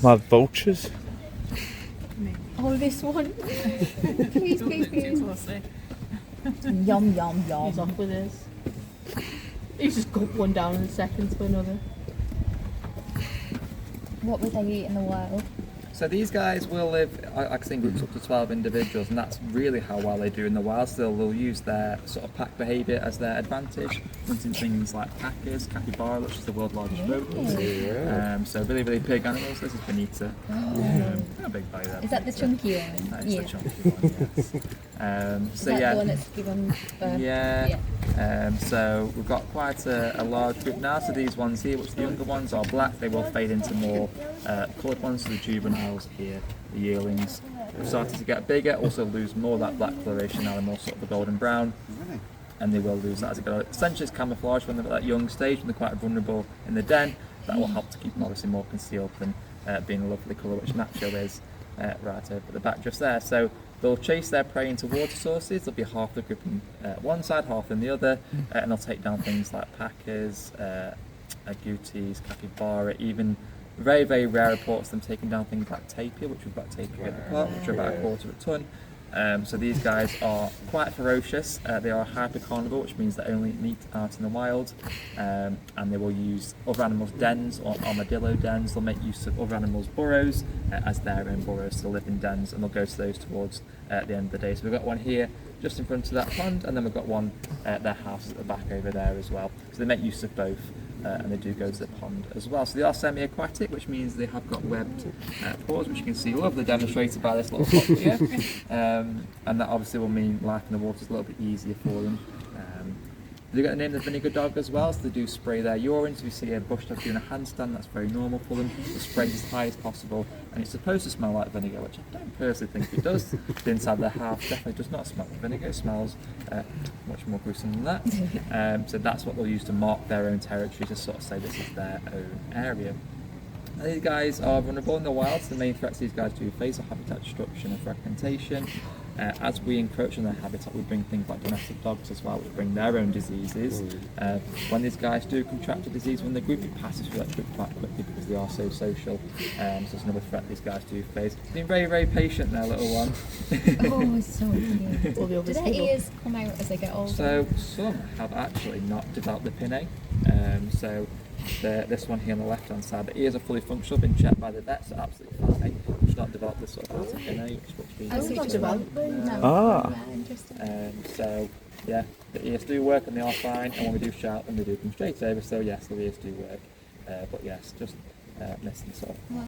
My vultures. Oh, this one. Please, please, please. Yum, yum, yum. He's off with his. He's just got one down in seconds for another. What would they eat in the wild? So these guys will live, I've seen groups up to 12 individuals, and that's really how well they do in the wild. So they'll use their sort of pack behaviour as their advantage, hunting things like packers, capybara, which is the world's largest rodent. So really, really big animals. This is Bonita. How big by that? Is that the chunky one? That is the chunky one, yes. Is that the one that's given birth? Yeah. So we've got quite a large group now. So these ones here, which the younger ones are black, they will fade into more coloured ones. So the juveniles here, the yearlings, have started to get bigger, also lose more of that black coloration, now they're more sort of the golden brown. And they will lose that as it goes. Essentially it's camouflage when they're at that young stage, when they're quite vulnerable in the den. That will help to keep them obviously more concealed than being a lovely colour, which Nacho is right over at the back just there. So they'll chase their prey into water sources. There'll be half the group on one side, half on the other, and they'll take down things like packers, agoutis, capybara, even very, very rare reports of them taking down things like tapir, which we've got tapir at the park, which are about 1/4 of a tonne. So these guys are quite ferocious. They are hypercarnivore, which means they only eat meat out in the wild, and they will use other animals' dens or armadillo dens. They'll make use of other animals' burrows as their own burrows. So they'll live in dens, and they'll go to those towards the end of the day. So we've got one here just in front of that pond, and then we've got one at their house at the back over there as well. So they make use of both. And they do go to the pond as well. So they are semi-aquatic, which means they have got webbed paws, which you can see lovely demonstrated by this little top here. And that obviously will mean life in the water is a little bit easier for them. They get the name of the vinegar dog as well, so they do spray their urine. So if you see a bush dog doing a handstand, that's very normal for them. They spray as high as possible, and it's supposed to smell like vinegar, which I don't personally think it does. The inside of their house definitely does not smell like vinegar. It smells much more gruesome than that. So that's what they'll use to mark their own territory, to sort of say this is their own area. And these guys are vulnerable in the wild, so the main threats these guys do face are habitat destruction and fragmentation. As we encroach on their habitat, we bring things like domestic dogs as well, which bring their own diseases. When these guys do contract a disease when the group, it passes through that group quite quickly because they are so social. So it's another threat these guys do face. Being very, very patient there, little one. Oh, it's so cute. Do their ears come out as they get older? So some have actually not developed the pinnae. So this one here on the left hand side, the ears are fully functional, been checked by the vets, so absolutely fine. It's not developed this sort of outer pinnae, which Oh, so just developed. Interesting. So yeah, the ears do work and they are fine, and when we do shout them, they do come straight over. So yes, the ears do work, but yes, just missing sort of